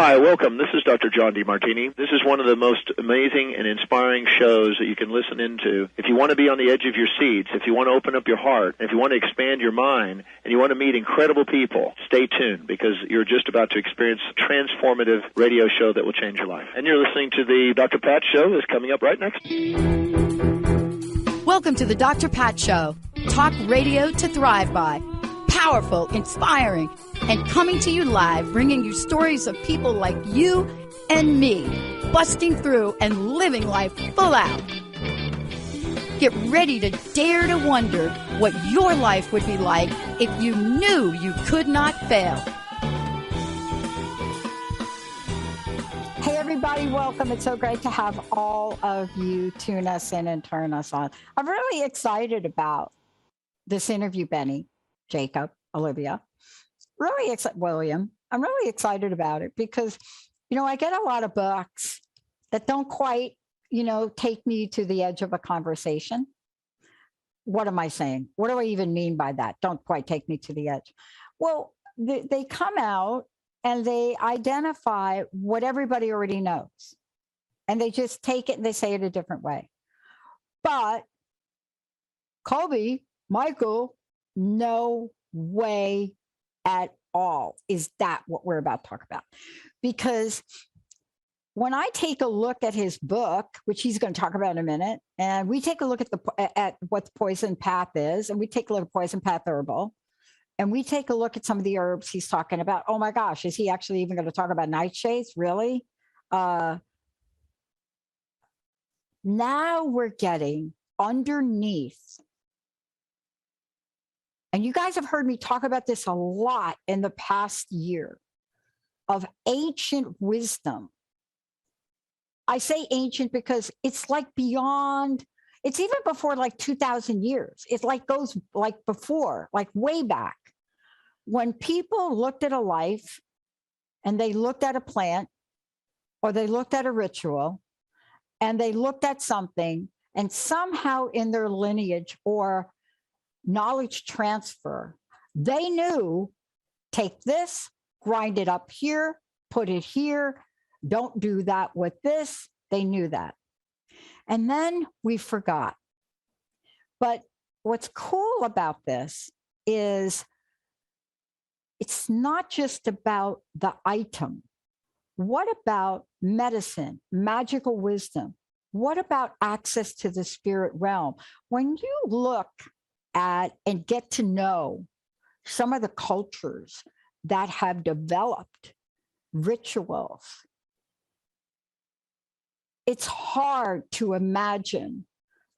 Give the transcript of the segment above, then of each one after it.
Hi, welcome. This is Dr. John DeMartini. This is one of the most amazing and inspiring shows that you can listen into. If you want to be on the edge of your seats, if you want to open up your heart, if you want to expand your mind, and you want to meet incredible people, stay tuned because you're just about to experience a transformative radio show that will change your life. And you're listening to the Dr. Pat Show that's coming up right next. Welcome to the Dr. Pat Show. Talk radio to thrive by. Powerful, inspiring, and coming to you live, bringing you stories of people like you and me, busting through and living life full out. Get ready to dare to wonder what your life would be like if you knew you could not fail. Hey everybody, welcome. It's so great to have all of you tune us in and turn us on. I'm really excited about this interview, Benny, Jacob, Olivia. William, I'm really excited about it because, I get a lot of books that don't quite, take me to the edge of a conversation. What am I saying? What do I even mean by that? Don't quite take me to the edge. Well, they come out and they identify what everybody already knows. And they just take it and they say it a different way. But Coby Michael, no way at all is that what we're about to talk about. Because when I take a look at his book, which he's going to talk about in a minute, and we take a look at what the poison path is, and we take a look at poison path herbal, and we take a look at some of the herbs he's talking about. Oh my gosh, is he actually even going to talk about nightshades? Really? Now we're getting underneath. And you guys have heard me talk about this a lot in the past year of ancient wisdom. I say ancient because it's like beyond, it's even before like 2,000 years. It like goes like before, like way back. When people looked at a life and they looked at a plant or they looked at a ritual and they looked at something and somehow in their lineage or knowledge transfer, they knew, take this, grind it up here, put it here, don't do that with this. They knew that. And then we forgot. But what's cool about this is it's not just about the item. What about medicine, magical wisdom? What about access to the spirit realm? When you look at and get to know some of the cultures that have developed rituals, it's hard to imagine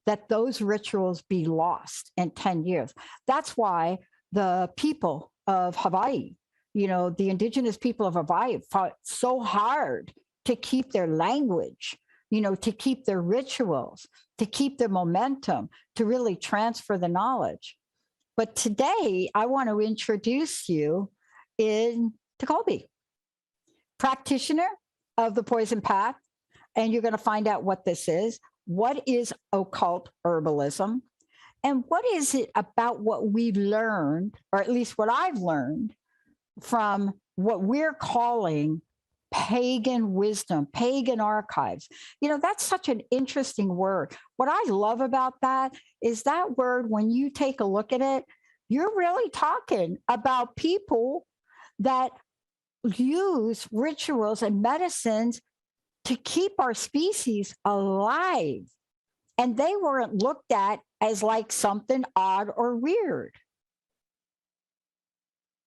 that those rituals be lost in 10 years. That's why the people of Hawaii, the indigenous people of Hawaii fought so hard to keep their language, to keep their rituals, to keep their momentum, to really transfer the knowledge. But today, I want to introduce you to Coby, practitioner of the poison path, and you're going to find out what this is. What is occult herbalism? And what is it about what we've learned, or at least what I've learned, from what we're calling pagan wisdom, pagan archives? That's such an interesting word. What I love about that is that word, when you take a look at it, you're really talking about people that use rituals and medicines to keep our species alive. And they weren't looked at as like something odd or weird.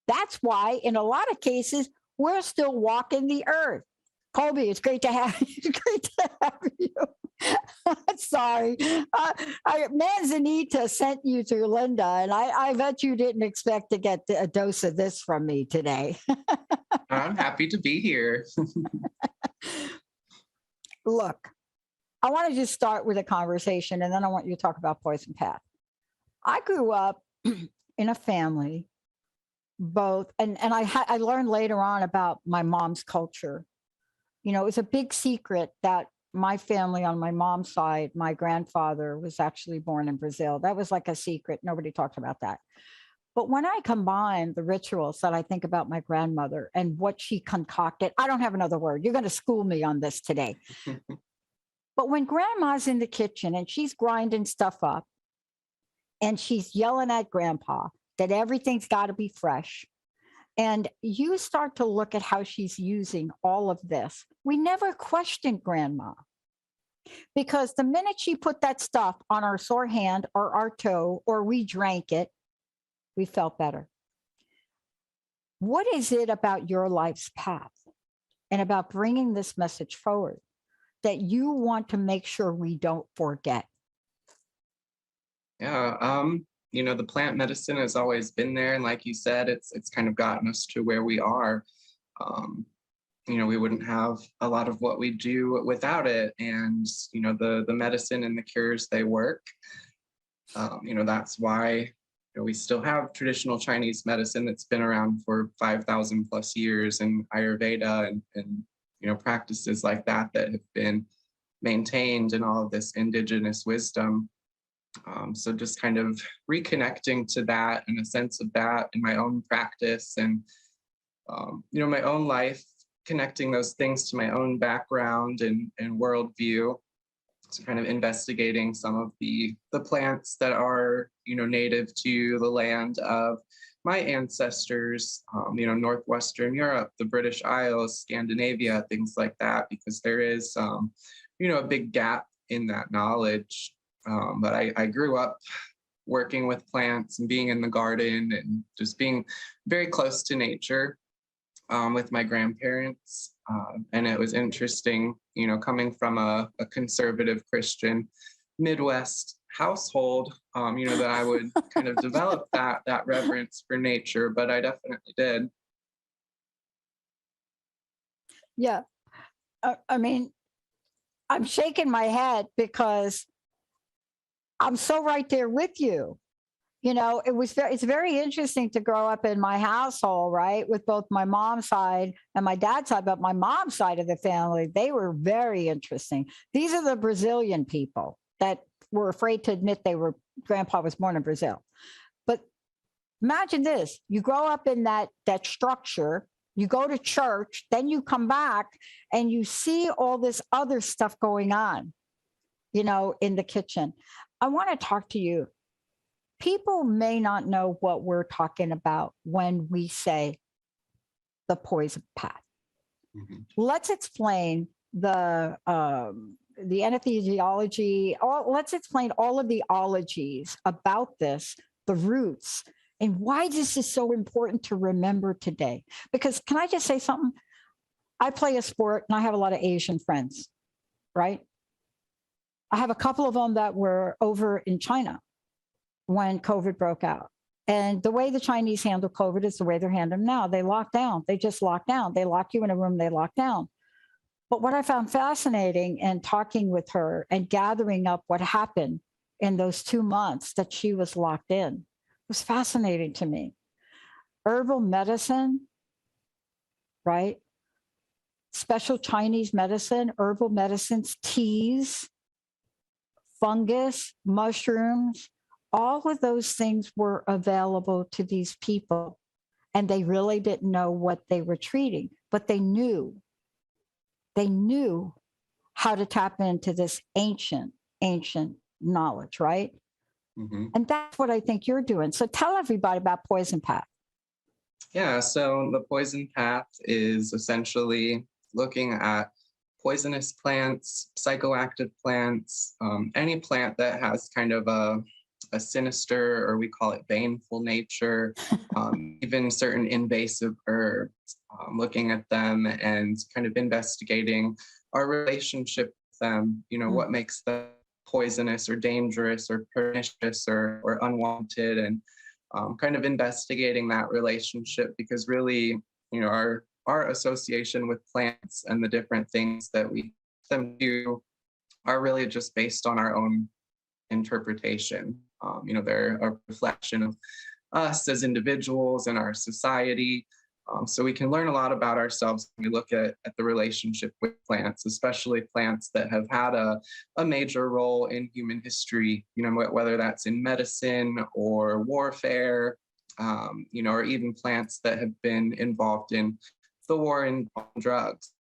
That's why in a lot of cases, we're still walking the earth. Coby, it's great to have you. It's great to have you. Sorry. Manzanita sent you through Linda, and I bet you didn't expect to get a dose of this from me today. I'm happy to be here. Look, I want to just start with a conversation, and then I want you to talk about poison path. I grew up in a family, both, and I learned later on about my mom's culture. It was a big secret that my family on my mom's side, my grandfather was actually born in Brazil. That was like a secret. Nobody talked about that. But when I combine the rituals that I think about my grandmother and what she concocted, I don't have another word. You're going to school me on this today. But when grandma's in the kitchen and she's grinding stuff up and she's yelling at grandpa that everything's got to be fresh, and you start to look at how she's using all of this, we never questioned grandma. Because the minute she put that stuff on our sore hand or our toe, or we drank it, we felt better. What is it about your life's path and about bringing this message forward that you want to make sure we don't forget? Yeah, the plant medicine has always been there, and like you said, it's kind of gotten us to where we are. We wouldn't have a lot of what we do without it, and the medicine and the cures, they work. That's why we still have traditional Chinese medicine that's been around for 5,000 plus years, and Ayurveda and practices like that have been maintained, and all of this indigenous wisdom. So just kind of reconnecting to that and a sense of that in my own practice and, my own life, connecting those things to my own background and worldview. So kind of investigating some of the plants that are, native to the land of my ancestors, Northwestern Europe, the British Isles, Scandinavia, things like that, because there is, a big gap in that knowledge. But I grew up working with plants and being in the garden and just being very close to nature with my grandparents. And it was interesting, coming from a conservative Christian Midwest household, that I would kind of develop that reverence for nature, but I definitely did. Yeah. I mean, I'm shaking my head because I'm so right there with you. It's very interesting to grow up in my household, right? With both my mom's side and my dad's side, but my mom's side of the family, they were very interesting. These are the Brazilian people that were afraid to admit grandpa was born in Brazil. But imagine this, you grow up in that structure, you go to church, then you come back and you see all this other stuff going on, in the kitchen. I want to talk to you. People may not know what we're talking about when we say the poison path. Mm-hmm. Let's explain the entheogens. Let's explain all of the ologies about this, the roots, and why this is so important to remember today. Because can I just say something? I play a sport and I have a lot of Asian friends, right? I have a couple of them that were over in China when COVID broke out. And the way the Chinese handle COVID is the way they're handling now. They lock down. They just lock down. They lock you in a room, they lock down. But what I found fascinating in talking with her and gathering up what happened in those 2 months that she was locked in was fascinating to me. Herbal medicine, right? Special Chinese medicine, herbal medicines, teas, fungus, mushrooms, all of those things were available to these people. And they really didn't know what they were treating, but they knew how to tap into this ancient knowledge, right? Mm-hmm. And that's what I think you're doing. So tell everybody about Poison Path. Yeah, so the Poison Path is essentially looking at poisonous plants, psychoactive plants, any plant that has kind of a sinister, or we call it baneful nature, even certain invasive herbs, looking at them and kind of investigating our relationship with them, what makes them poisonous or dangerous or pernicious or unwanted, and kind of investigating that relationship, because really, our association with plants and the different things that we them do are really just based on our own interpretation. They're a reflection of us as individuals and our society. So we can learn a lot about ourselves when we look at the relationship with plants, especially plants that have had a major role in human history, whether that's in medicine or warfare, or even plants that have been involved in the war and drugs.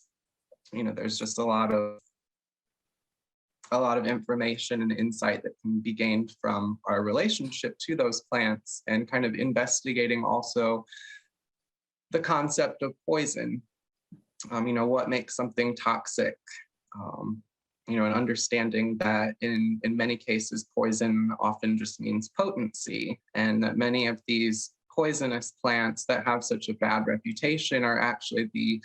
There's just a lot of information and insight that can be gained from our relationship to those plants, and kind of investigating also the concept of poison. What makes something toxic? And understanding that in many cases, poison often just means potency, and that many of these poisonous plants that have such a bad reputation are actually the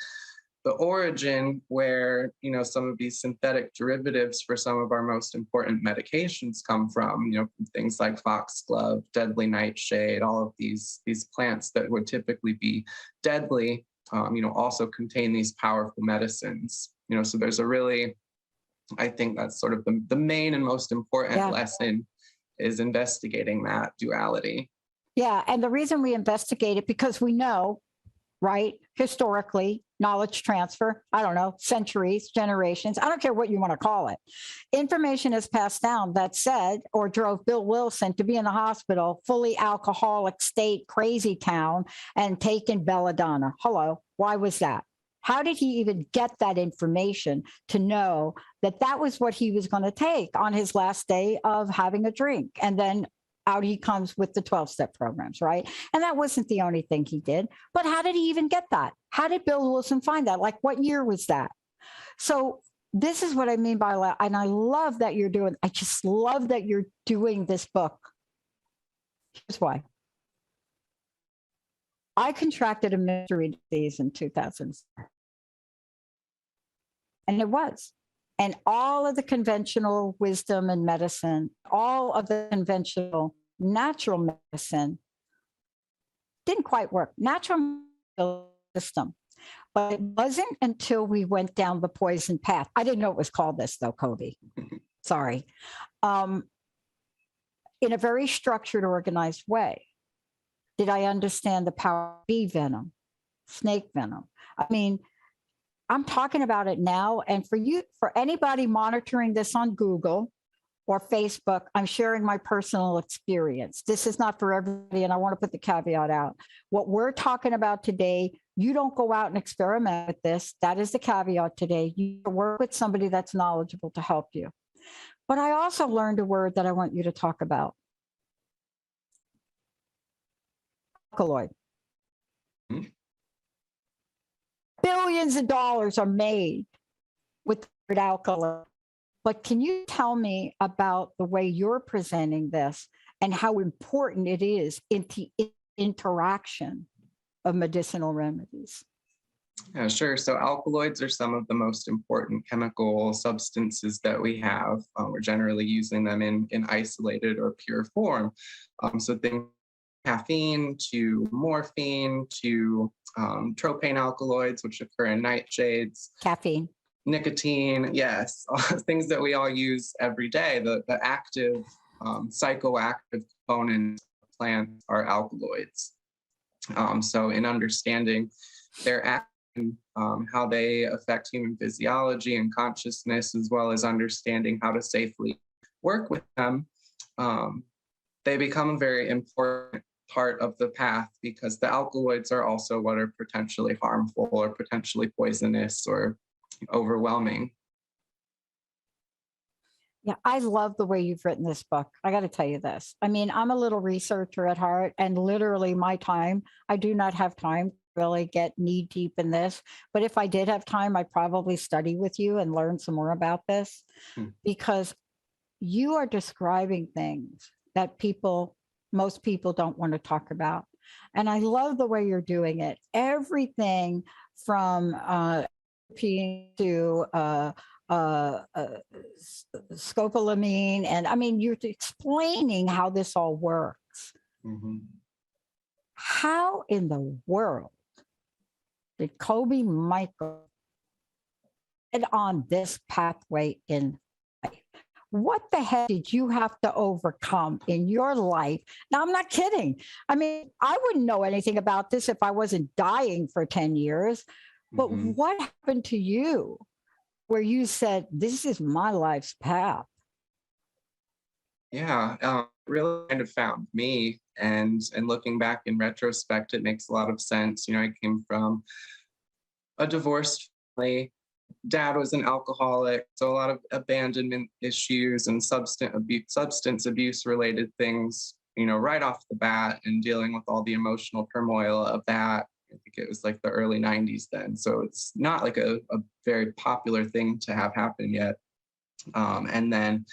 origin where, some of these synthetic derivatives for some of our most important medications come from, things like foxglove, deadly nightshade, all of these plants that would typically be deadly, also contain these powerful medicines. So there's a really, I think that's sort of the main and most important lesson, is investigating that duality. Yeah. And the reason we investigate it, because we know, right, historically, knowledge transfer, I don't know, centuries, generations, I don't care what you want to call it. Information is passed down that said, or drove Bill Wilson to be in the hospital, fully alcoholic state, crazy town, and taking belladonna. Hello, why was that? How did he even get that information to know that that was what he was going to take on his last day of having a drink? And then out he comes with the 12-step programs, right? And that wasn't the only thing he did. But how did he even get that? How did Bill Wilson find that? Like, what year was that? So this is what I mean by, and I love that you're doing, I just love that you're doing this book. Here's why. I contracted a mystery disease in 2004. And it was. And all of the conventional wisdom and medicine, all of the conventional natural medicine didn't quite work. Natural system. But it wasn't until we went down the poison path. I didn't know it was called this, though, Coby. Sorry. In a very structured, organized way, did I understand the power of bee venom, snake venom. I mean, I'm talking about it now. And for anybody monitoring this on Google or Facebook, I'm sharing my personal experience. This is not for everybody, and I want to put the caveat out. What we're talking about today, you don't go out and experiment with this. That is the caveat today. You work with somebody that's knowledgeable to help you. But I also learned a word that I want you to talk about. Alkaloid. Mm-hmm. Billions of dollars are made with the word alkaloid. But can you tell me about the way you're presenting this and how important it is in the interaction of medicinal remedies? Yeah, sure. So alkaloids are some of the most important chemical substances that we have. We're generally using them in isolated or pure form. So things caffeine to morphine to tropane alkaloids, which occur in nightshades. Caffeine. Nicotine, yes. Things that we all use every day. The active, psychoactive components of plants are alkaloids. So in understanding their action, how they affect human physiology and consciousness, as well as understanding how to safely work with them, they become a very important part of the path, because the alkaloids are also what are potentially harmful or potentially poisonous or overwhelming. Yeah, I love the way you've written this book. I got to tell you this. I mean, I'm a little researcher at heart, and literally my time, I do not have time to really get knee deep in this. But if I did have time, I'd probably study with you and learn some more about this, because you are describing things that most people don't want to talk about. And I love the way you're doing it. Everything from to scopolamine. And I mean, you're explaining how this all works. Mm-hmm. How in the world did Coby Michael get on this pathway in life? What the heck did you have to overcome in your life? Now, I'm not kidding. I mean, I wouldn't know anything about this if I wasn't dying for 10 years. But what happened to you where you said, this is my life's path? Yeah, really kind of found me. And looking back in retrospect, it makes a lot of sense. I came from a divorced family. Dad was an alcoholic, so a lot of abandonment issues and substance abuse related things, right off the bat, and dealing with all the emotional turmoil of that. I think it was like the early 90s then. So it's not like a very popular thing to have happen yet. And then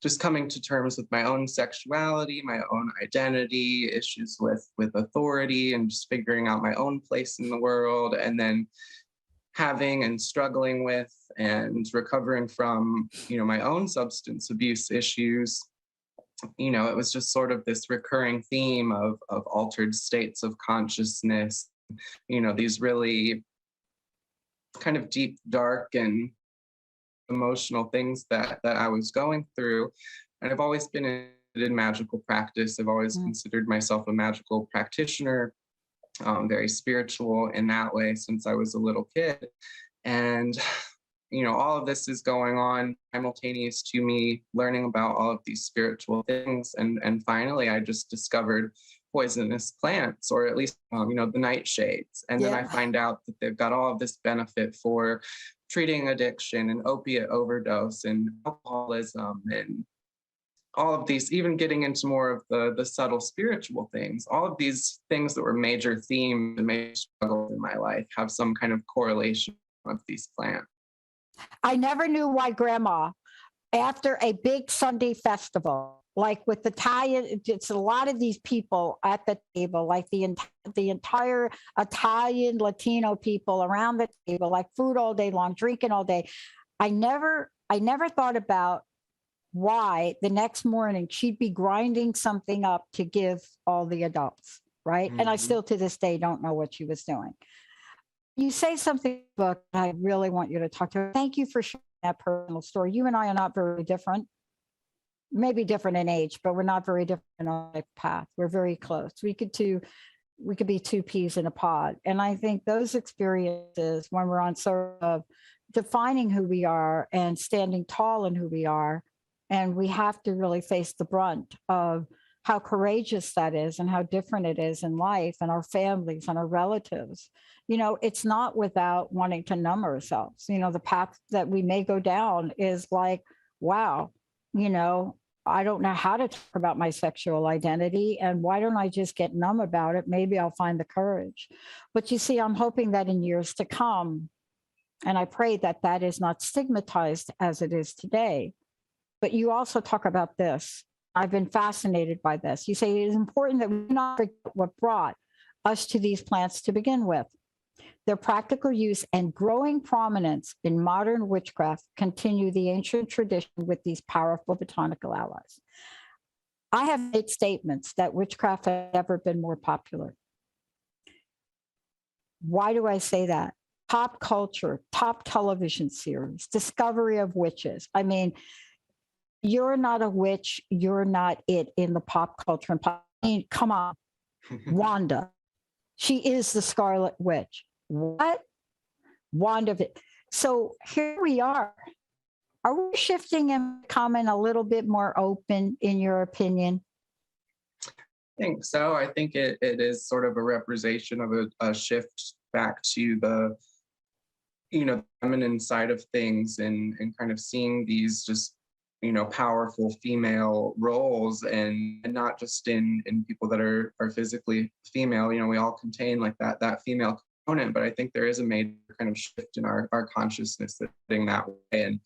just coming to terms with my own sexuality, my own identity, issues with authority, and just figuring out my own place in the world, and then having and struggling with and recovering from, my own substance abuse issues. It was just sort of this recurring theme of altered states of consciousness, these really kind of deep, dark, and emotional things that I was going through. And I've always been in magical practice. I've always considered myself a magical practitioner, very spiritual in that way since I was a little kid. And, all of this is going on simultaneous to me learning about all of these spiritual things. And finally, I just discovered poisonous plants, or at least, the nightshades. And then I find out that they've got all of this benefit for treating addiction and opiate overdose and alcoholism and all of these, even getting into more of the subtle spiritual things. All of these things that were major themes and major struggles in my life have some kind of correlation with these plants. I never knew why Grandma, after a big Sunday festival, like with Italian, it's a lot of these people at the table, like the entire Italian Latino people around the table, like food all day long, drinking all day. I never thought about why the next morning she'd be grinding something up to give all the adults, right? And I still to this day don't know what she was doing. You say something in the book that I really want you to talk to. Thank you for sharing that personal story. You and I are not very different. Maybe different in age, but we're not very different in our life path. We're very close. We could be two peas in a pod. And I think those experiences, when we're on sort of defining who we are and standing tall in who we are, and we have to really face the brunt of how courageous that is and how different it is in life and our families and our relatives. It's not without wanting to numb ourselves. The path that we may go down is like, wow, I don't know how to talk about my sexual identity, and why don't I just get numb about it? Maybe I'll find the courage. But you see, I'm hoping that in years to come, and I pray that that is not stigmatized as it is today. But you also talk about this. I've been fascinated by this. You say it is important that we not forget what brought us to these plants to begin with. Their practical use and growing prominence in modern witchcraft continue the ancient tradition with these powerful botanical allies. I have made statements that witchcraft has never been more popular. Why do I say that? Pop culture, top television series, discovery of witches. I mean, you're not a witch, you're not it in the pop culture. Come on, Wanda. She is the Scarlet Witch. What? Wanda. So here we are. Are we shifting and becoming a little bit more open, in your opinion? I think so. I think it is sort of a representation of a shift back to the, feminine side of things, and kind of seeing these just, powerful female roles, and not just in people that are physically female. We all contain like that female component, but I think there is a major kind of shift in our consciousness that's heading that way. And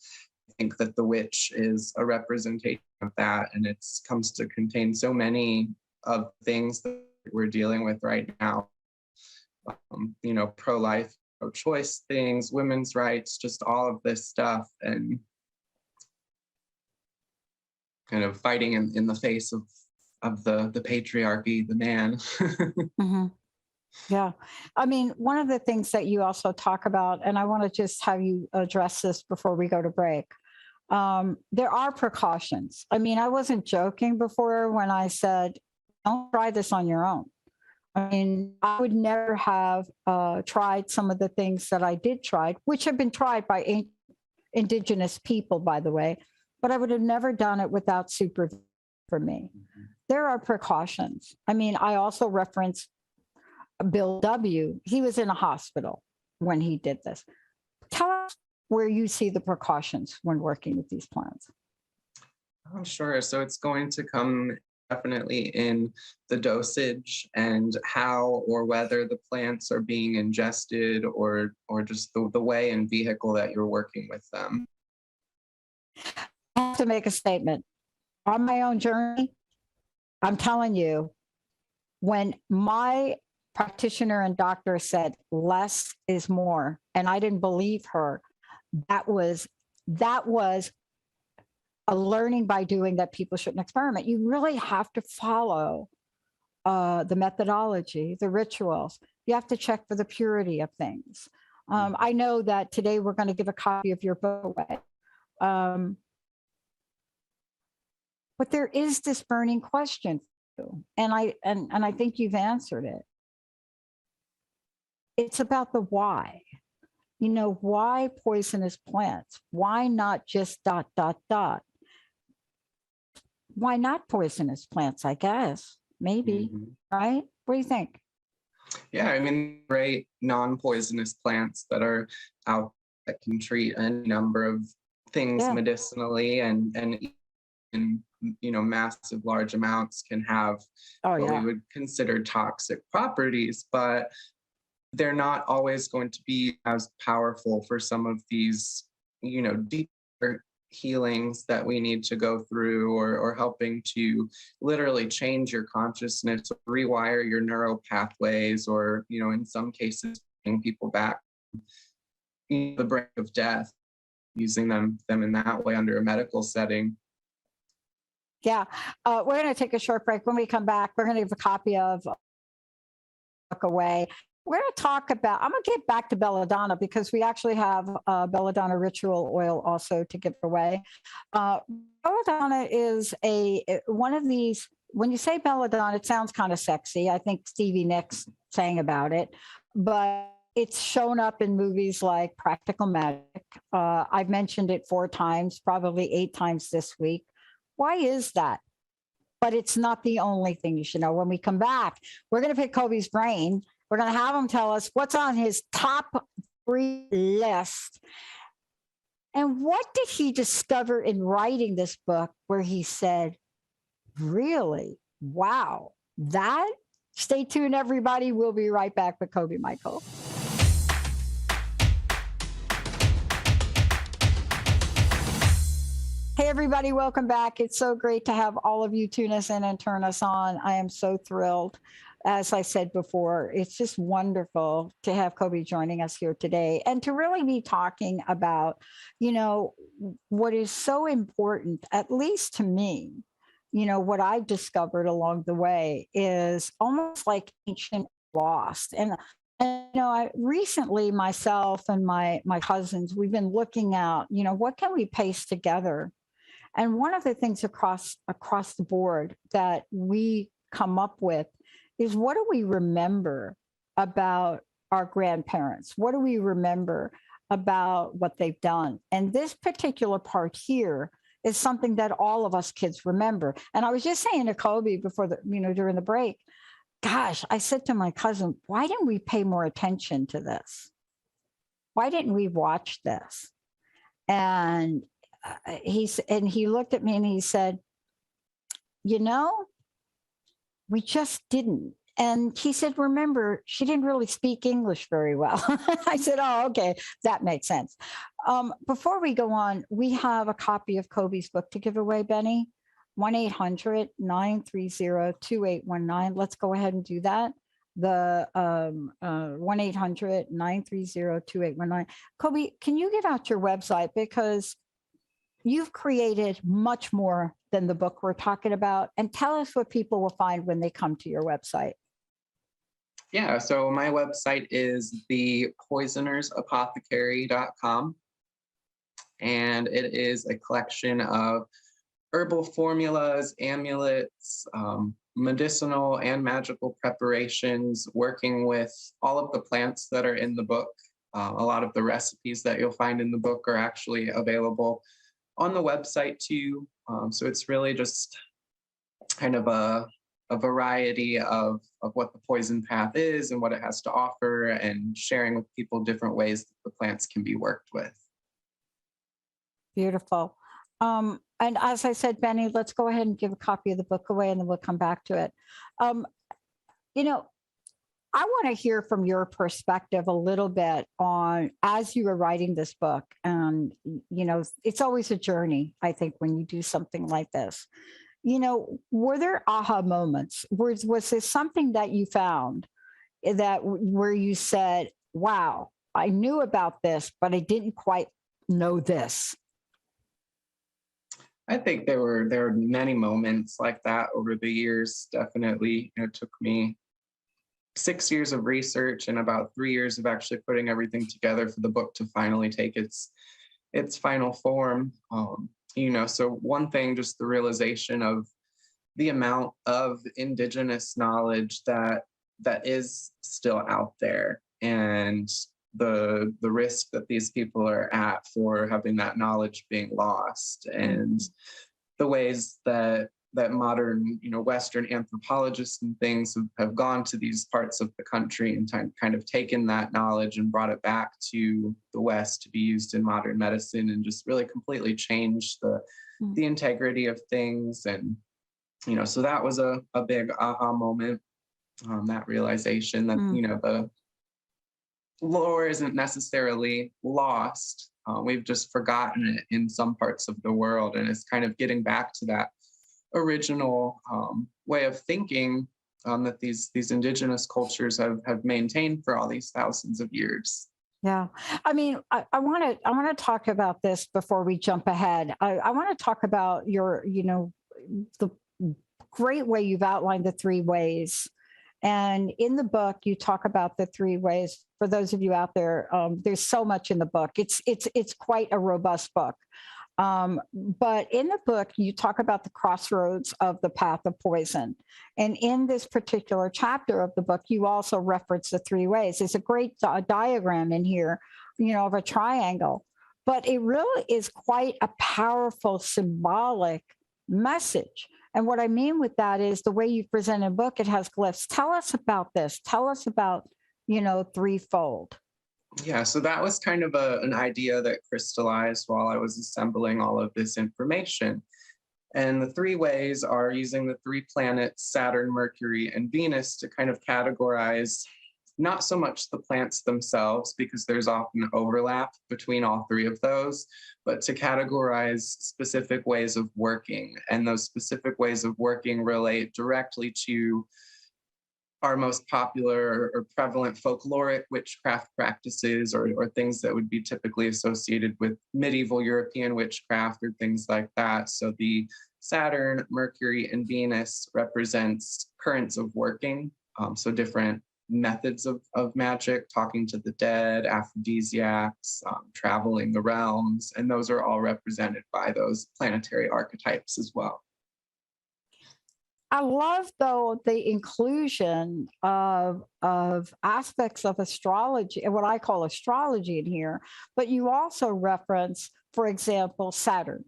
I think that the witch is a representation of that, and it comes to contain so many of things that we're dealing with right now. Pro-life, pro-choice things, women's rights, just all of this stuff, and kind of fighting in the face of the patriarchy, the man. Mm-hmm. Yeah. I mean, one of the things that you also talk about, and I want to just have you address this before we go to break. There are precautions. I mean, I wasn't joking before when I said, don't try this on your own. I mean, I would never have tried some of the things that I did try, which have been tried by indigenous people, by the way, but I would have never done it without supervision. for me. There are precautions. I mean, I also reference Bill W. He was in a hospital when he did this. Tell us where you see the precautions when working with these plants. I'm sure. So it's going to come definitely in the dosage and how or whether the plants are being ingested, or just the way and vehicle that you're working with them. I have to make a statement. On my own journey, I'm telling you, when my practitioner and doctor said less is more, and I didn't believe her, that was a learning by doing that people shouldn't experiment. You really have to follow the methodology, the rituals. You have to check for the purity of things. I know that today we're going to give a copy of your book away. But there is this burning question, and I think you've answered it. It's about the why. You know, why poisonous plants? Why not just ... Why not poisonous plants, I guess? Maybe, right? What do you think? Yeah, I mean, great non-poisonous plants that are out that can treat any number of things medicinally, and in massive large amounts can have what we would consider toxic properties, but they're not always going to be as powerful for some of these, deeper healings that we need to go through, or helping to literally change your consciousness, rewire your neural pathways, or, in some cases, bring people back to the brink of death, using them in that way under a medical setting. Yeah. We're going to take a short break. When we come back, we're going to give a copy of Book Away. We're going to talk about, I'm going to get back to belladonna, because we actually have belladonna ritual oil also to give away. Belladonna is one of these, when you say belladonna, it sounds kind of sexy. I think Stevie Nicks sang about it, but it's shown up in movies like Practical Magic. I've mentioned it 4 times, probably 8 times this week. Why is that? But it's not the only thing you should know. When we come back, we're going to pick Coby's brain. We're going to have him tell us what's on his top 3 list. And what did he discover in writing this book where he said, really? Wow, that? Stay tuned, everybody. We'll be right back with Coby Michael. Hey, everybody, welcome back. It's so great to have all of you tune us in and turn us on. I am so thrilled. As I said before, it's just wonderful to have Coby joining us here today, and to really be talking about, what is so important, at least to me. What I've discovered along the way is almost like ancient lost. And I recently, myself and my cousins, we've been looking at, what can we paste together? And one of the things across the board that we come up with is, what do we remember about our grandparents? What do we remember about what they've done? And this particular part here is something that all of us kids remember. And I was just saying to Coby before during the break, gosh, I said to my cousin, why didn't we pay more attention to this? Why didn't we watch this? And he looked at me and he said, we just didn't. And he said, remember, she didn't really speak English very well. I said, oh, okay, that makes sense. Before we go on, we have a copy of Coby's book to give away, Benny. 1-800-930-2819. Let's go ahead and do that. The 1-800-930-2819. Coby, can you give out your website? Because you've created much more than the book we're talking about. And tell us what people will find when they come to your website. Yeah, so my website is thepoisonersapothecary.com. And it is a collection of herbal formulas, amulets, medicinal and magical preparations, working with all of the plants that are in the book. A lot of the recipes that you'll find in the book are actually available on the website too. So it's really just kind of a variety of what the poison path is and what it has to offer, and sharing with people different ways that the plants can be worked with. Beautiful. And as I said, Benny, let's go ahead and give a copy of the book away, and then we'll come back to it. You know, I want to hear from your perspective a little bit on, as you were writing this book, and, you know, it's always a journey, I think, when you do something like this. You know, were there aha moments? Was there something that you found that where you said, wow, I knew about this, but I didn't quite know this? I think there were many moments like that over the years. Definitely, it took me 6 years of research and about 3 years of actually putting everything together for the book to finally take its final form. You know, so one thing, just the realization of the amount of indigenous knowledge that is still out there, and the risk that these people are at for having that knowledge being lost, and the ways that modern, you know, Western anthropologists and things have gone to these parts of the country and kind of taken that knowledge and brought it back to the West to be used in modern medicine, and just really completely changed the integrity of things. And, you know, so that was a big aha moment, that realization that, you know, the lore isn't necessarily lost. We've just forgotten it in some parts of the world, and it's kind of getting back to that original way of thinking that these indigenous cultures have maintained for all these thousands of years. Yeah, I mean, I want to talk about this before we jump ahead. I want to talk about your, you know, the great way you've outlined the 3 ways. And in the book, you talk about the 3 ways. For those of you out there, there's so much in the book. It's quite a robust book. But in the book, you talk about the crossroads of the path of poison. And in this particular chapter of the book, you also reference the 3 ways. There's a great diagram in here, you know, of a triangle. But it really is quite a powerful symbolic message. And what I mean with that is the way you present a book, it has glyphs. Tell us about this. Tell us about, you know, threefold. Yeah, so that was kind of an idea that crystallized while I was assembling all of this information. And the 3 ways are using the 3 planets, Saturn, Mercury, and Venus, to kind of categorize not so much the plants themselves, because there's often overlap between all 3 of those, but to categorize specific ways of working. And those specific ways of working relate directly to our most popular or prevalent folkloric witchcraft practices, or things that would be typically associated with medieval European witchcraft or things like that. So the Saturn, Mercury, and Venus represents currents of working, so different methods of magic, talking to the dead, aphrodisiacs, traveling the realms, and those are all represented by those planetary archetypes as well. I love, though, the inclusion of aspects of astrology, and what I call astrology in here, but you also reference, for example, Saturn,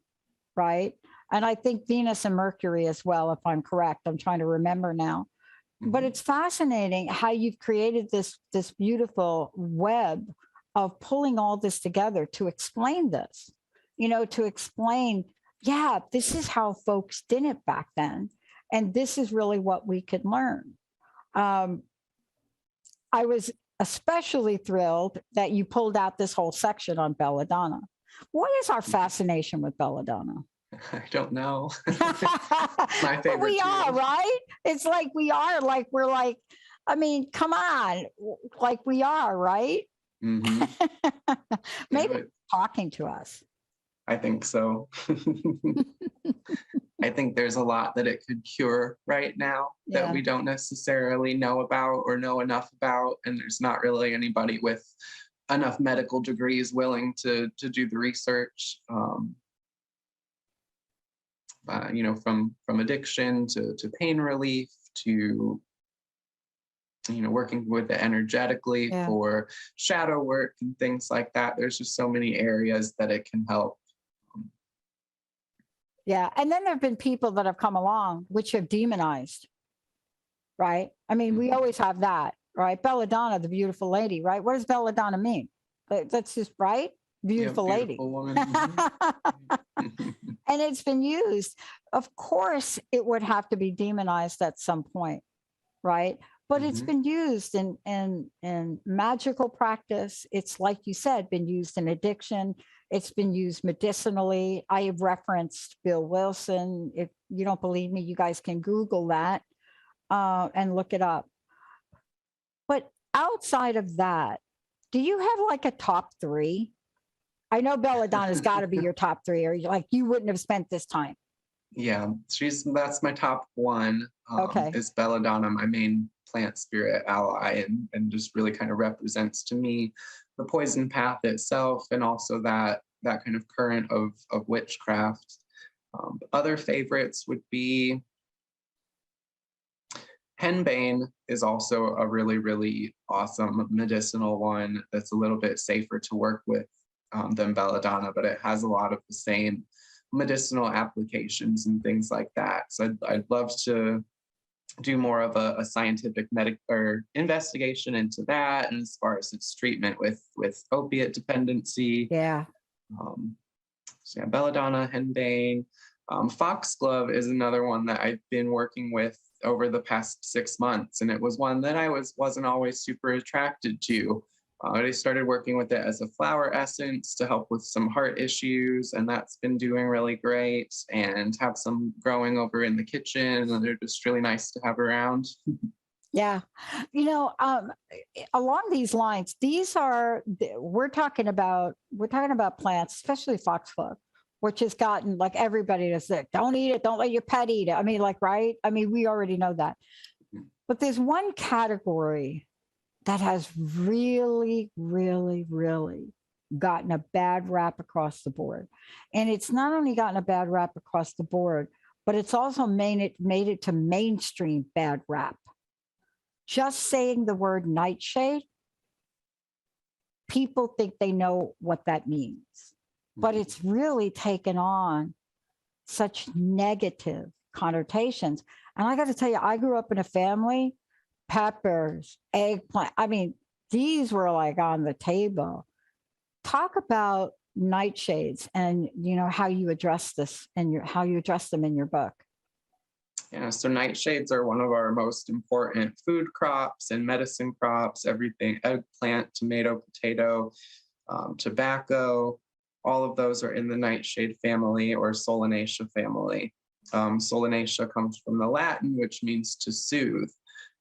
right? And I think Venus and Mercury as well, if I'm correct. I'm trying to remember now. But it's fascinating how you've created this beautiful web of pulling all this together to explain this, you know, to explain, yeah, this is how folks did it back then. And this is really what we could learn. I was especially thrilled that you pulled out this whole section on belladonna. What is our fascination with belladonna? I don't know. My favorite. But we are, right? It's like we are, like we're like, I mean, come on, like we are, right? Mm-hmm. Maybe talking to us. I think so. I think there's a lot that it could cure right now that we don't necessarily know about or know enough about. And there's not really anybody with enough medical degrees willing to do the research. You know, from addiction to pain relief to, you know, working with it energetically for shadow work and things like that. There's just so many areas that it can help. Yeah. And then there have been people that have come along which have demonized, right? I mean, we always have that, right? Belladonna, the beautiful lady, right? What does belladonna mean? That's just right. Beautiful Yeah, lady. beautiful woman. And it's been used. Of course, it would have to be demonized at some point, right? But it's been used in magical practice. It's, like you said, been used in addiction. It's been used medicinally. I have referenced Bill Wilson. If you don't believe me, you guys can Google that and look it up. But outside of that, do you have like a top three? I know belladonna's got to be your top three, or like you wouldn't have spent this time. Yeah, that's my top one. Okay. Is belladonna, my main plant spirit ally, and just really kind of represents to me the poison path itself, and also that kind of current of witchcraft. Other favorites would be henbane is also a really, really awesome medicinal one that's a little bit safer to work with than belladonna, but it has a lot of the same medicinal applications and things like that. So I'd love to do more of a scientific or investigation into that, and as far as its treatment with opiate dependency. Yeah. So yeah, belladonna, henbane. Foxglove is another one that I've been working with over the past 6 months, and it was one that I wasn't always super attracted to. I started working with it as a flower essence to help with some heart issues, and that's been doing really great, and have some growing over in the kitchen, and they're just really nice to have around. Yeah. Along these lines, we're talking about plants, especially foxglove, which has gotten like everybody to say, don't eat it, don't let your pet eat it. I mean, like, right? I mean, we already know that. But there's one category that has really, really, really gotten a bad rap across the board. And it's not only gotten a bad rap across the board, but it's also made it to mainstream bad rap. Just saying the word nightshade, people think they know what that means. But it's really taken on such negative connotations. And I got to tell you, I grew up in a family, peppers, eggplant. I mean, these were like on the table. Talk about nightshades and how you address this and how you address them in your book. Yeah, so nightshades are one of our most important food crops and medicine crops. Everything, eggplant, tomato, potato, tobacco, all of those are in the nightshade family or Solanaceae family. Solanaceae comes from the Latin, which means to soothe.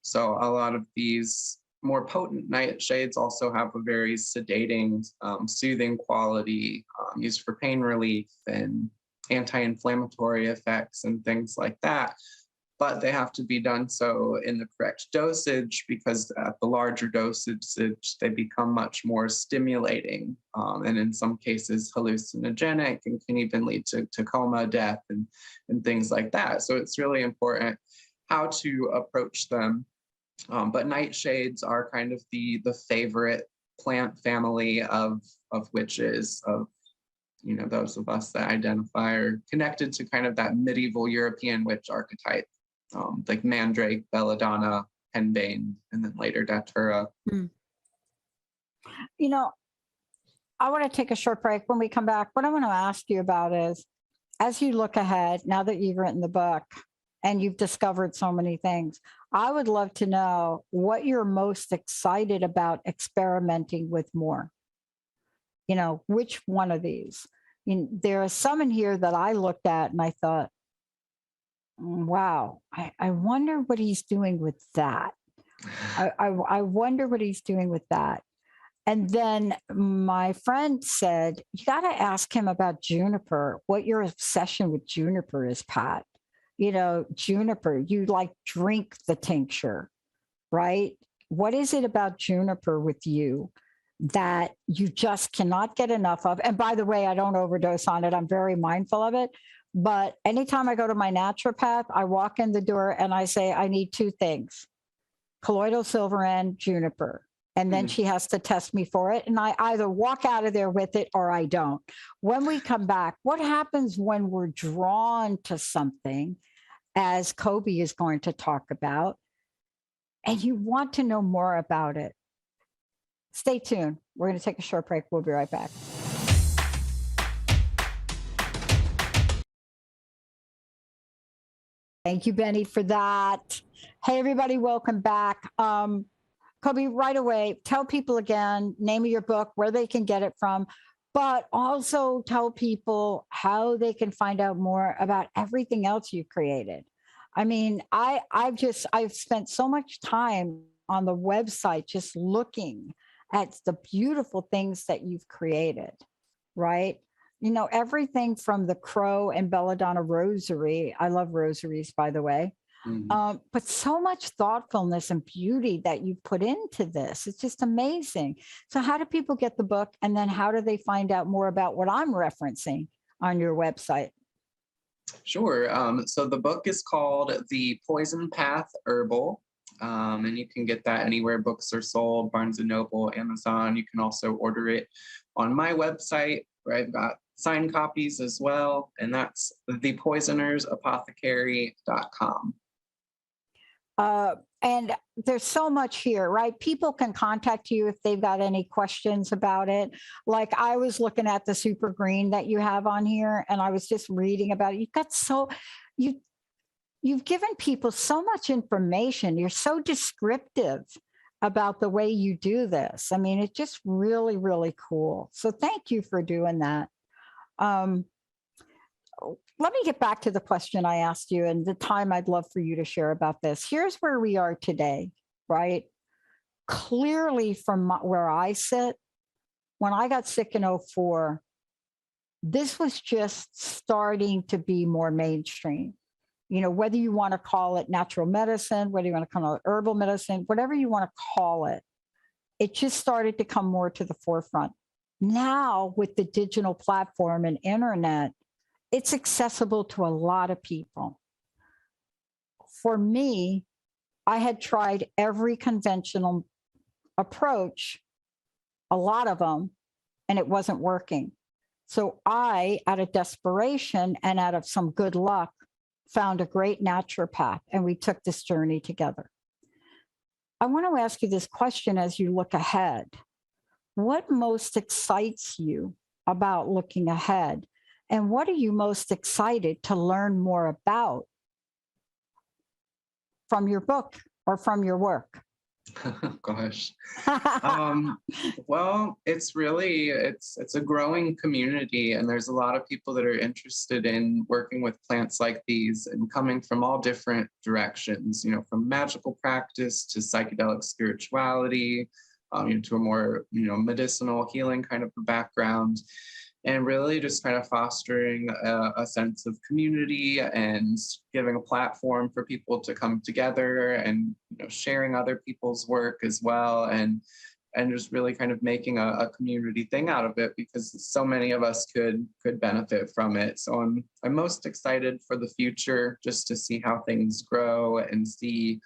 So a lot of these more potent nightshades also have a very sedating, soothing quality, used for pain relief and anti-inflammatory effects and things like that. But they have to be done so in the correct dosage, because at the larger dosage, they become much more stimulating, and in some cases hallucinogenic, and can even lead to coma, death, and things like that. So it's really important how to approach them. But nightshades are kind of the favorite plant family of witches, of those of us that identify or connected to kind of that medieval European witch archetype, like mandrake, belladonna, henbane, and then later datura. I want to take a short break. When we come back, what I want to ask you about is, as you look ahead, now that you've written the book and you've discovered so many things, I would love to know what you're most excited about experimenting with more. Which one of these? There are some in here that I looked at and I thought, wow, I wonder what he's doing with that. I wonder what he's doing with that. And then my friend said, you got to ask him about juniper, what your obsession with juniper is, Pat. Juniper, you like drink the tincture, right? What is it about juniper with you that you just cannot get enough of? And by the way, I don't overdose on it. I'm very mindful of it. But anytime I go to my naturopath, I walk in the door and I say, I need two things: colloidal silver and juniper. And then she has to test me for it. And I either walk out of there with it or I don't. When we come back, what happens when we're drawn to something, as Coby is going to talk about, and you want to know more about it? Stay tuned. We're going to take a short break. We'll be right back. Thank you, Benny, for that. Hey, everybody, welcome back. Coby, right away, tell people again, name of your book, where they can get it from, but also tell people how they can find out more about everything else you've created. I mean, I've spent so much time on the website just looking at the beautiful things that you've created, right? You know, everything from the Crow and Belladonna rosary. I love rosaries, by the way. But so much thoughtfulness and beauty that you put into this. It's just amazing. So how do people get the book? And then how do they find out more about what I'm referencing on your website? Sure. So the book is called The Poison Path Herbal. And you can get that anywhere books are sold, Barnes & Noble, Amazon. You can also order it on my website, where I've got signed copies as well. And that's thepoisonersapothecary.com. And there's so much here, right? People can contact you if they've got any questions about it. Like I was looking at the super green that you have on here, and I was just reading about it. You've given people so much information. You're so descriptive about the way you do this. I mean, it's just really, really cool. So thank you for doing that. Let me get back to the question I asked you and the time I'd love for you to share about this. Here's where we are today, right? Clearly from where I sit, when I got sick in 2004, this was just starting to be more mainstream. You know, whether you want to call it natural medicine, whether you want to call it herbal medicine, whatever you want to call it, it just started to come more to the forefront. Now with the digital platform and internet, it's accessible to a lot of people. For me, I had tried every conventional approach, a lot of them, and it wasn't working. So I, out of desperation and out of some good luck, found a great naturopath, and we took this journey together. I want to ask you this question as you look ahead. What most excites you about looking ahead? And what are you most excited to learn more about from your book or from your work? Gosh. Well, it's a growing community, and there's a lot of people that are interested in working with plants like these and coming from all different directions, you know, from magical practice to psychedelic spirituality, to a more, medicinal healing kind of a background. And really just kind of fostering a sense of community and giving a platform for people to come together and sharing other people's work as well, and just really kind of making a community thing out of it, because so many of us could benefit from it. So I'm most excited for the future, just to see how things grow and see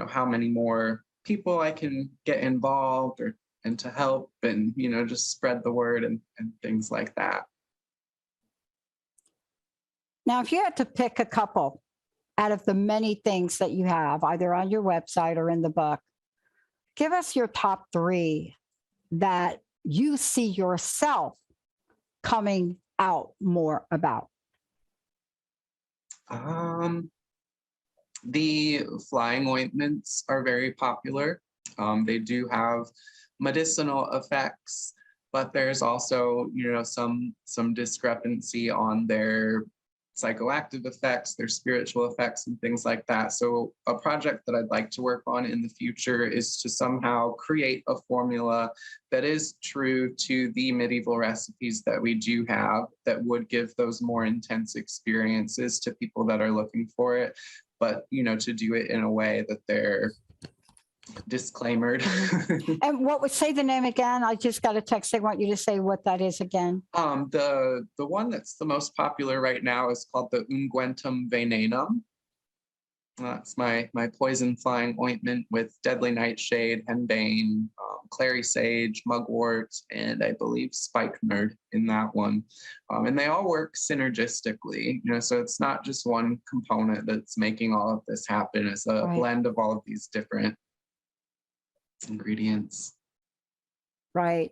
how many more people I can get involved and to help and, just spread the word and things like that. Now, if you had to pick a couple out of the many things that you have, either on your website or in the book, give us your top 3 that you see yourself coming out more about. The flying ointments are very popular. They do have medicinal effects, but there's also, some discrepancy on their psychoactive effects, their spiritual effects, and things like that. So a project that I'd like to work on in the future is to somehow create a formula that is true to the medieval recipes that we do have, that would give those more intense experiences to people that are looking for it, but, to do it in a way that they're disclaimered. And what would, say the name again? I just got a text. I want you to say what that is again. The one that's the most popular right now is called the Ungüentum Venenum. That's my poison flying ointment with deadly nightshade, henbane, clary sage, mugwort, and I believe spikenard in that one. And they all work synergistically, so it's not just one component that's making all of this happen. It's a Right. blend of all of these different ingredients. Right.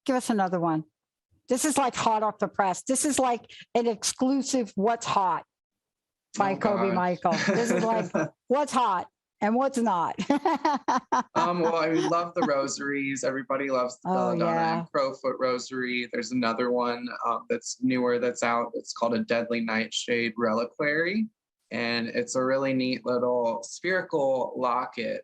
Give us another one. This is like hot off the press. This is like an exclusive What's Hot by Coby Michael. This is like what's hot and what's not. Well, I love the rosaries. Everybody loves the belladonna and crowfoot rosary. There's another one that's newer that's out. It's called a deadly nightshade reliquary. And it's a really neat little spherical locket.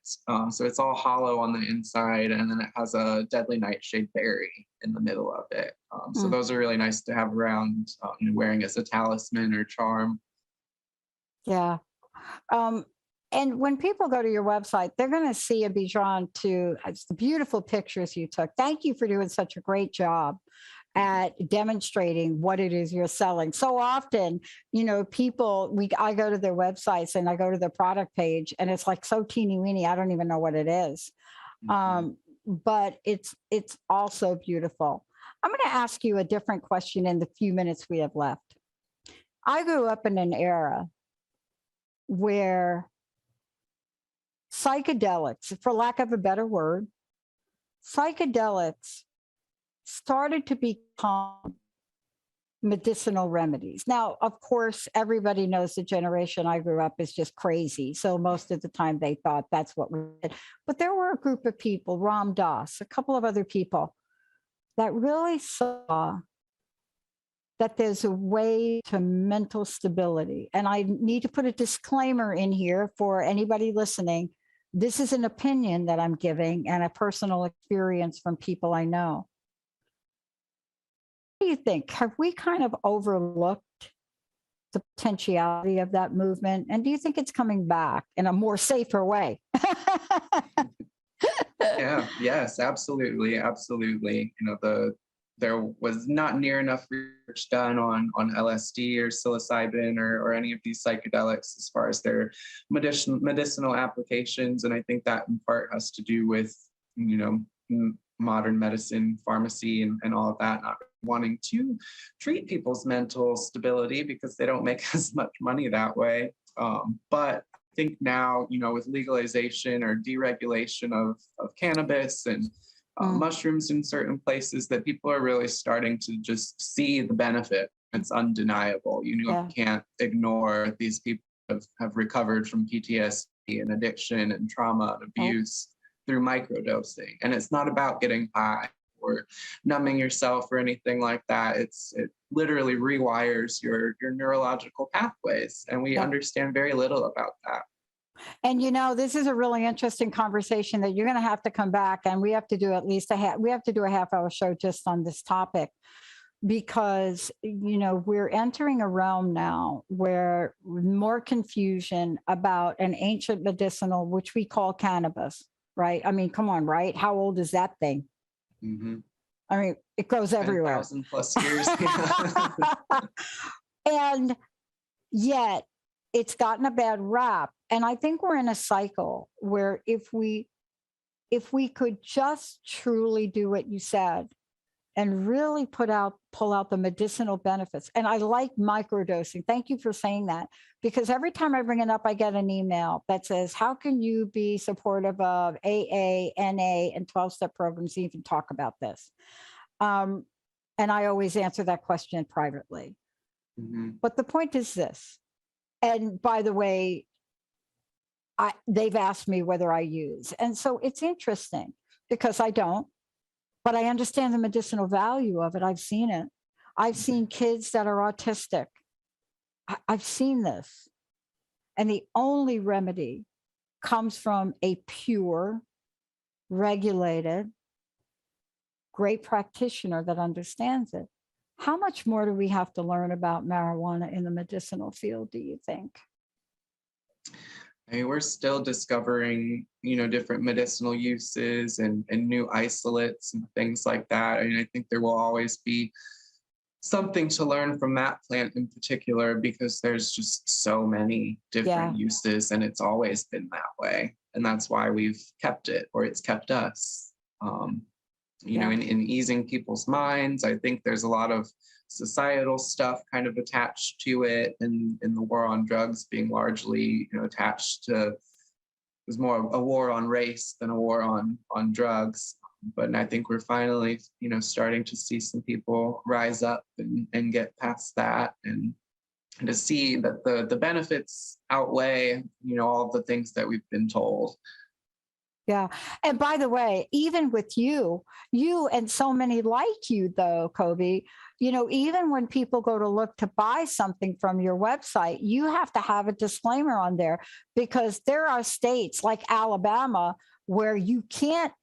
So it's all hollow on the inside, and then it has a deadly nightshade berry in the middle of it. So those are really nice to have around, wearing as a talisman or charm. Yeah. And when people go to your website, they're going to see and be drawn to the beautiful pictures you took. Thank you for doing such a great job at demonstrating what it is you're selling. So often, people, I go to their websites and I go to their product page and it's like so teeny weeny, I don't even know what it is. But it's also beautiful. I'm going to ask you a different question in the few minutes we have left. I grew up in an era where psychedelics, for lack of a better word, psychedelics started to become medicinal remedies. Now, of course, everybody knows the generation I grew up is just crazy. So most of the time they thought that's what we did. But there were a group of people, Ram Dass, a couple of other people, that really saw that there's a way to mental stability. And I need to put a disclaimer in here for anybody listening. This is an opinion that I'm giving and a personal experience from people I know. What do you think? Have we kind of overlooked the potentiality of that movement? And do you think it's coming back in a more safer way? Yes, absolutely. Absolutely. There was not near enough research done on LSD or psilocybin or any of these psychedelics as far as their medicinal applications. And I think that in part has to do with, modern medicine, pharmacy, and all of that, not wanting to treat people's mental stability because they don't make as much money that way. But I think now, with legalization or deregulation of cannabis and mushrooms in certain places, that people are really starting to just see the benefit. It's undeniable. You can't ignore these people have recovered from PTSD and addiction and trauma and abuse through microdosing. And it's not about getting high or numbing yourself or anything like that. It literally rewires your neurological pathways. And we understand very little about that. And this is a really interesting conversation that you're going to have to come back, and we have to do at least we have to do a half-hour show just on this topic, because we're entering a realm now where more confusion about an ancient medicinal, which we call cannabis, right? I mean, come on, right? How old is that thing? Mm-hmm. I mean, it goes everywhere. 10,000 plus years. And yet it's gotten a bad rap. And I think we're in a cycle where if we could just truly do what you said and really pull out the medicinal benefits. And I like microdosing. Thank you for saying that, because every time I bring it up, I get an email that says, how can you be supportive of AA, NA, and 12-step programs to even talk about this? And I always answer that question privately. Mm-hmm. But the point is this, and by the way, they've asked me whether I use. And so it's interesting because I don't, but I understand the medicinal value of it. I've seen it. I've seen kids that are autistic. I've seen this. And the only remedy comes from a pure, regulated, great practitioner that understands it. How much more do we have to learn about marijuana in the medicinal field, do you think? I mean, we're still discovering, different medicinal uses and new isolates and things like that. I mean, I think there will always be something to learn from that plant in particular, because there's just so many different uses, and it's always been that way. And that's why we've kept it, or it's kept us. You know, in easing people's minds. I think there's a lot of societal stuff kind of attached to it, and in the war on drugs being largely, you know, attached to, it was more a war on race than a war on drugs. But I think we're finally, you know, starting to see some people rise up and get past that, and to see that the benefits outweigh, you know, all the things that we've been told. Yeah. And by the way, even with you and so many like you, though, Coby, you know, even when people go to look to buy something from your website, you have to have a disclaimer on there, because there are states like Alabama where you can't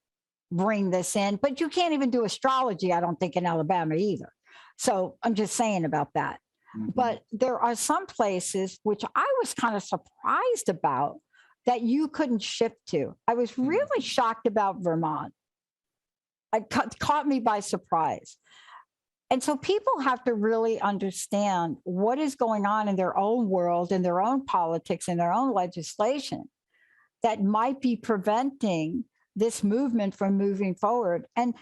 bring this in, but you can't even do astrology, I don't think, in Alabama either. So I'm just saying about that. Mm-hmm. But there are some places which I was kind of surprised about that you couldn't ship to. I was really shocked about Vermont. It caught me by surprise. And so people have to really understand what is going on in their own world, in their own politics, in their own legislation that might be preventing this movement from moving forward. And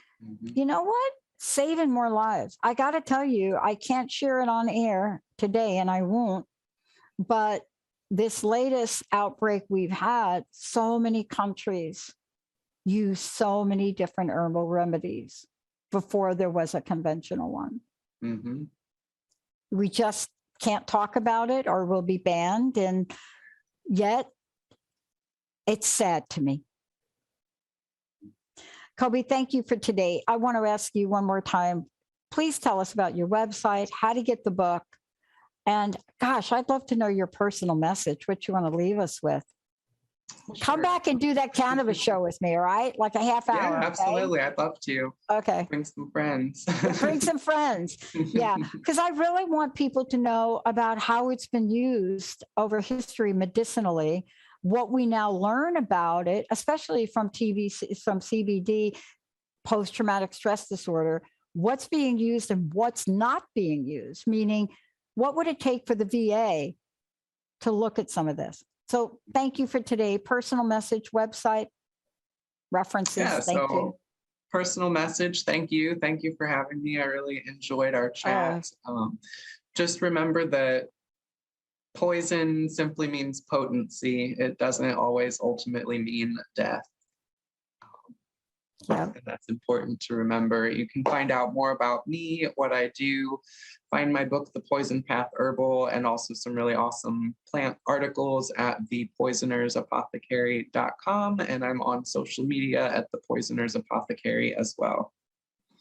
you know what? Saving more lives. I got to tell you, I can't share it on air today, and I won't. But this latest outbreak we've had, so many countries use so many different herbal remedies before there was a conventional one. Mm-hmm. We just can't talk about it, or we'll be banned. And yet, it's sad to me. Coby, thank you for today. I want to ask you one more time, please tell us about your website, how to get the book, and gosh, I'd love to know your personal message, what you want to leave us with. Sure. Come back and do that cannabis show with me, all right? Like a half hour. Yeah, absolutely. Okay? I'd love to. Okay. Bring some friends. Bring some friends. Yeah, because I really want people to know about how it's been used over history medicinally, what we now learn about it, especially from CBD, post-traumatic stress disorder, what's being used and what's not being used, meaning what would it take for the VA to look at some of this? So thank you for today. Personal message, website, references. Yeah, thank you. Personal message. Thank you. Thank you for having me. I really enjoyed our chat. Just remember that poison simply means potency. It doesn't always ultimately mean death. Yeah. And that's important to remember. You can find out more about me, what I do, find my book, The Poison Path Herbal, and also some really awesome plant articles at thepoisonersapothecary.com. And I'm on social media at The Poisoner's Apothecary as well.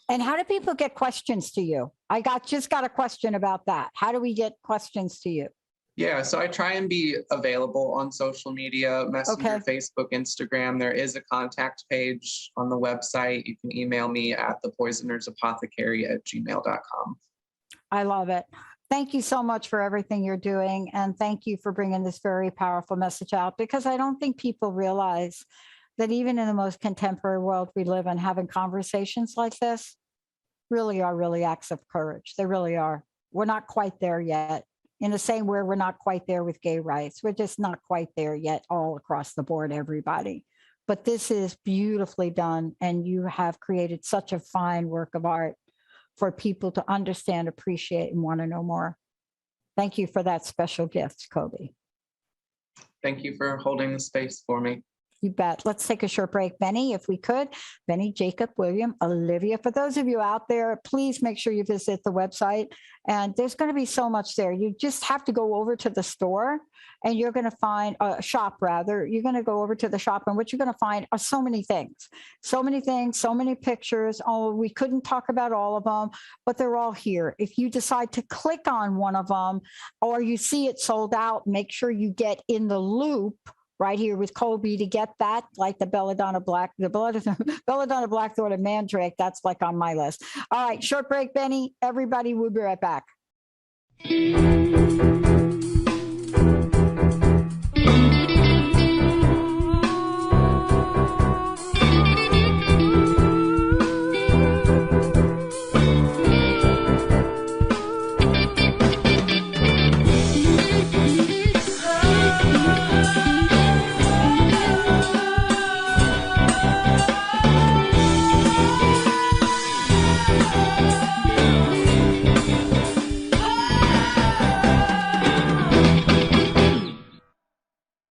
And how do people get questions to you? I just got a question about that. How do we get questions to you? Yeah, so I try and be available on social media, Messenger, Facebook, Instagram. There is a contact page on the website. You can email me at thepoisonersapothecary@gmail.com. I love it. Thank you so much for everything you're doing. And thank you for bringing this very powerful message out, because I don't think people realize that even in the most contemporary world we live in, having conversations like this really are acts of courage. They really are. We're not quite there yet. In the same way, we're not quite there with gay rights. We're just not quite there yet all across the board, everybody. But this is beautifully done, and you have created such a fine work of art for people to understand, appreciate, and want to know more. Thank you for that special gift, Coby. Thank you for holding the space for me. You bet. Let's take a short break. Benny, if we could. Benny, Jacob, William, Olivia. For those of you out there, please make sure you visit the website. And there's going to be so much there. You just have to go over to the store, and you're going to find a shop, rather. You're going to go over to the shop, and what you're going to find are so many things, so many pictures. Oh, we couldn't talk about all of them, but they're all here. If you decide to click on one of them, or you see it sold out, make sure you get in the loop right here with Coby to get that, like the belladonna black, belladonna blackthorn and mandrake. That's like on my list. All right, short break, Benny. Everybody, we'll be right back.